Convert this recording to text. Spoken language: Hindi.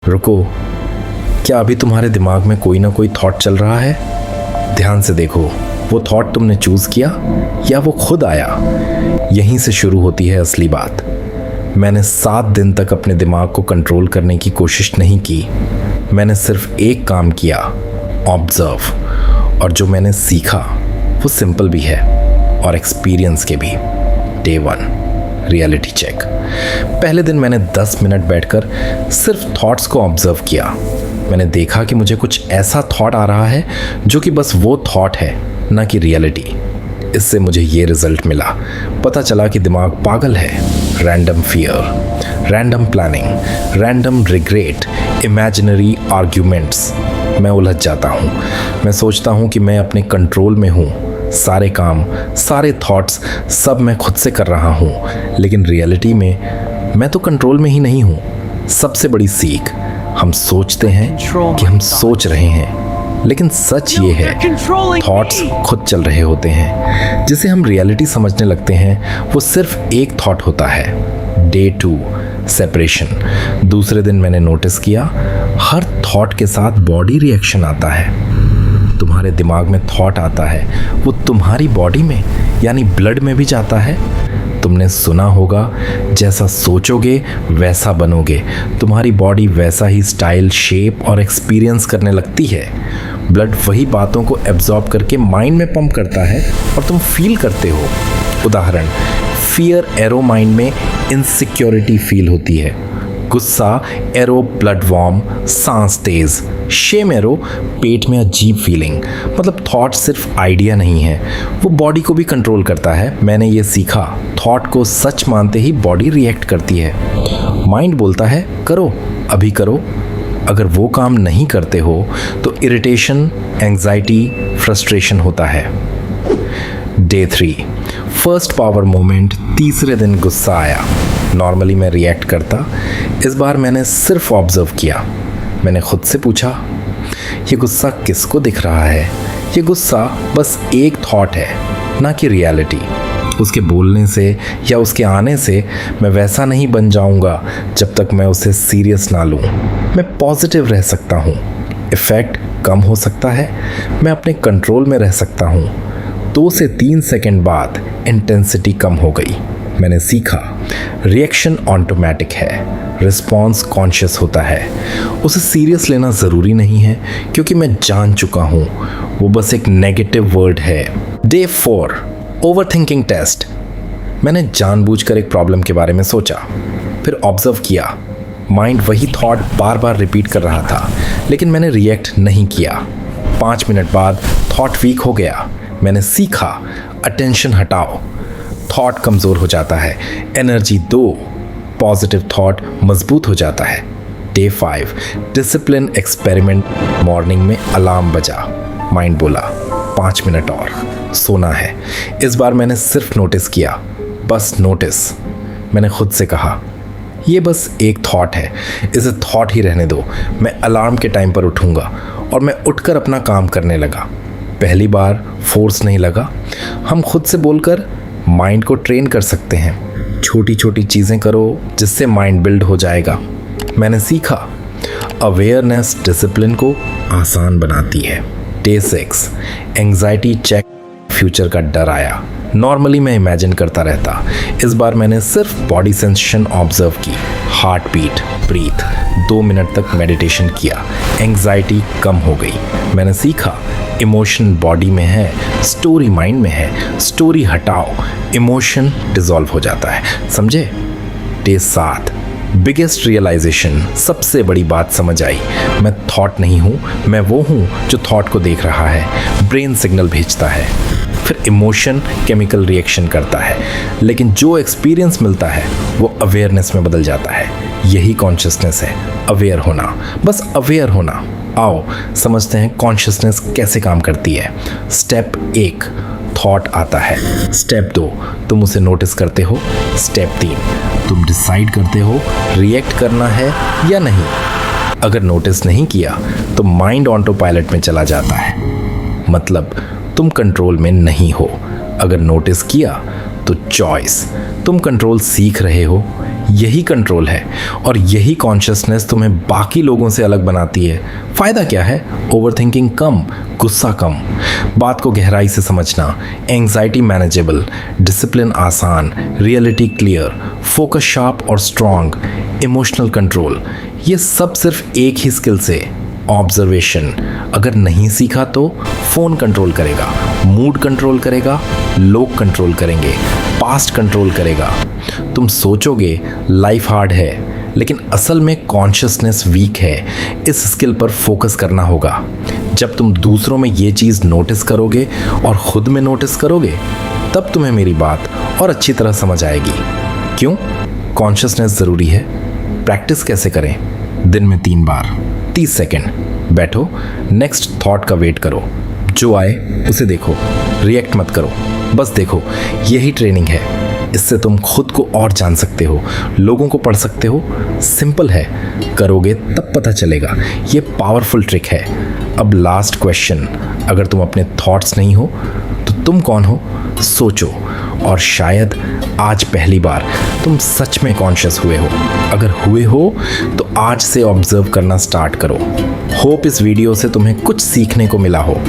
रुको, क्या अभी तुम्हारे दिमाग में कोई ना कोई थॉट चल रहा है? ध्यान से देखो, वो थॉट तुमने चूज किया या वो खुद आया? यहीं से शुरू होती है असली बात। मैंने 7 दिन तक अपने दिमाग को कंट्रोल करने की कोशिश नहीं की। मैंने सिर्फ एक काम किया, ऑब्जर्व। और जो मैंने सीखा वो सिंपल भी है और एक्सपीरियंस के भी। Day 1, reality check. पहले दिन मैंने 10 मिनट बैठकर सिर्फ थॉट्स को ऑब्जर्व किया। मैंने देखा कि मुझे कुछ ऐसा थॉट आ रहा है जो कि बस वो थॉट है, ना कि रियलिटी। इससे मुझे ये रिजल्ट मिला। पता चला कि दिमाग पागल है। Random fear, random planning, random regret, imaginary arguments. मैं उलझ जाता हूँ। मैं सोचता हूँ कि मैं अपने कंट्रोल में हूँ। सारे काम, सारे थॉट्स, सब मैं खुद से कर रहा हूँ। लेकिन रियलिटी में मैं तो कंट्रोल में ही नहीं हूँ। सबसे बड़ी सीख, हम सोचते हैं कि हम सोच रहे हैं, लेकिन सच ये है थॉट्स खुद चल रहे होते हैं। जिसे हम रियलिटी समझने लगते हैं वो सिर्फ एक थॉट होता है। Day 2, separation. दूसरे दिन मैंने नोटिस किया हर थॉट के साथ बॉडी रिएक्शन आता है। तुम्हारे दिमाग में थॉट आता है, वो तुम्हारी बॉडी में यानी ब्लड में भी जाता है। तुमने सुना होगा, जैसा सोचोगे वैसा बनोगे। तुम्हारी बॉडी वैसा ही स्टाइल, शेप और एक्सपीरियंस करने लगती है। ब्लड वही बातों को एब्जॉर्ब करके माइंड में पंप करता है और तुम फील करते हो। उदाहरण, फियर एरो माइंड में इनसिक्योरिटी फील होती है। गुस्सा एरो ब्लड वार्म, सांस तेज। शेम एरो पेट में अजीब फीलिंग। मतलब थॉट सिर्फ आइडिया नहीं है, वो बॉडी को भी कंट्रोल करता है। मैंने ये सीखा, थॉट को सच मानते ही बॉडी रिएक्ट करती है। माइंड बोलता है करो, अभी करो। अगर वो काम नहीं करते हो तो इरिटेशन, एंग्जाइटी, फ्रस्ट्रेशन होता है। Day 3, first power moment. तीसरे दिन गुस्सा आया। नॉर्मली मैं रिएक्ट करता, इस बार मैंने सिर्फ ऑब्जर्व किया। मैंने खुद से पूछा, ये गुस्सा किसको दिख रहा है? ये गुस्सा बस एक थॉट है, ना कि रियलिटी। उसके बोलने से या उसके आने से मैं वैसा नहीं बन जाऊंगा जब तक मैं उसे सीरियस ना लूं। मैं पॉजिटिव रह सकता हूं, इफ़ेक्ट कम हो सकता है, मैं अपने कंट्रोल में रह सकता हूं। 2 से 3 सेकंड बाद इंटेंसिटी कम हो गई। मैंने सीखा, रिएक्शन ऑटोमेटिक है, रिस्पॉन्स कॉन्शियस होता है। उसे सीरियस लेना ज़रूरी नहीं है क्योंकि मैं जान चुका हूँ वो बस एक नेगेटिव वर्ड है। Day 4, overthinking test. मैंने जानबूझकर एक प्रॉब्लम के बारे में सोचा, फिर ऑब्जर्व किया। माइंड वही थॉट बार बार रिपीट कर रहा था, लेकिन मैंने रिएक्ट नहीं किया। 5 मिनट बाद थॉट वीक हो गया। मैंने सीखा, अटेंशन हटाओ, थॉट कमज़ोर हो जाता है, एनर्जी दो, पॉजिटिव थॉट मजबूत हो जाता है। Day 5, discipline experiment. मॉर्निंग में अलार्म बजा। माइंड बोला 5 मिनट और सोना है। इस बार मैंने सिर्फ नोटिस किया, बस नोटिस। मैंने खुद से कहा, ये बस एक थॉट है, इसे थॉट ही रहने दो। मैं अलार्म के टाइम पर उठूंगा। और मैं उठकर अपना काम करने लगा। पहली बार फोर्स नहीं लगा। हम खुद से बोलकर माइंड को ट्रेन कर सकते हैं। छोटी छोटी चीज़ें करो जिससे माइंड बिल्ड हो जाएगा। मैंने सीखा, अवेयरनेस डिसिप्लिन को आसान बनाती है। Day 6, anxiety check. फ्यूचर का डर आया। नॉर्मली मैं इमेजिन करता रहता, इस बार मैंने सिर्फ बॉडी सेंसेशन ऑब्जर्व की। Heart beat, breath. 2 मिनट तक मेडिटेशन किया। एंग्जाइटी कम हो गई। मैंने सीखा, इमोशन बॉडी में है, स्टोरी माइंड में है। स्टोरी हटाओ, इमोशन डिसॉल्व हो जाता है। समझे? Day 7, biggest realisation. सबसे बड़ी बात समझ आई, मैं थॉट नहीं हूँ, मैं वो हूँ जो थॉट को देख रहा है। ब्रेन सिग्नल भेजता है, फिर इमोशन केमिकल रिएक्शन करता है, लेकिन जो एक्सपीरियंस मिलता है वो अवेयरनेस में बदल जाता है। यही कॉन्शियसनेस है, अवेयर होना, बस अवेयर होना। आओ समझते हैं कॉन्शियसनेस कैसे काम करती है। स्टेप 1, थॉट आता है। स्टेप 2, तुम उसे नोटिस करते हो। स्टेप 3, तुम डिसाइड करते हो रिएक्ट करना है या नहीं। अगर नोटिस नहीं किया तो माइंड ऑटो पायलट में चला जाता है, मतलब तुम कंट्रोल में नहीं हो। अगर नोटिस किया तो चॉइस, तुम कंट्रोल सीख रहे हो यही कंट्रोल है और यही कॉन्शियसनेस तुम्हें बाकी लोगों से अलग बनाती है। फ़ायदा क्या है? ओवरथिंकिंग कम, गुस्सा कम, बात को गहराई से समझना, एंग्जाइटी मैनेजेबल, डिसिप्लिन आसान, रियलिटी क्लियर, फोकस शार्प और स्ट्रॉन्ग, इमोशनल कंट्रोल। ये सब सिर्फ एक ही स्किल से, ऑब्जर्वेशन। अगर नहीं सीखा तो फ़ोन कंट्रोल करेगा, मूड कंट्रोल करेगा, लोग कंट्रोल करेंगे, पास्ट कंट्रोल करेगा। तुम सोचोगे लाइफ हार्ड है, लेकिन असल में कॉन्शियसनेस वीक है। इस स्किल पर फोकस करना होगा। जब तुम दूसरों में ये चीज़ नोटिस करोगे और ख़ुद में नोटिस करोगे, तब तुम्हें मेरी बात और अच्छी तरह समझ आएगी। क्यों कॉन्शियसनेस ज़रूरी है? प्रैक्टिस कैसे करें? दिन में 3 बार 30 सेकेंड बैठो, नेक्स्ट थॉट का वेट करो, जो आए उसे देखो, रिएक्ट मत करो, बस देखो। यही ट्रेनिंग है। इससे तुम खुद को और जान सकते हो, लोगों को पढ़ सकते हो। सिंपल है, करोगे तब पता चलेगा। ये पावरफुल ट्रिक है। अब लास्ट क्वेश्चन, अगर तुम अपने थॉट्स नहीं हो तो तुम कौन हो? सोचो। और शायद आज पहली बार तुम सच में कॉन्शियस हुए हो। अगर हुए हो तो आज से ऑब्जर्व करना स्टार्ट करो। होप इस वीडियो से तुम्हें कुछ सीखने को मिला हो।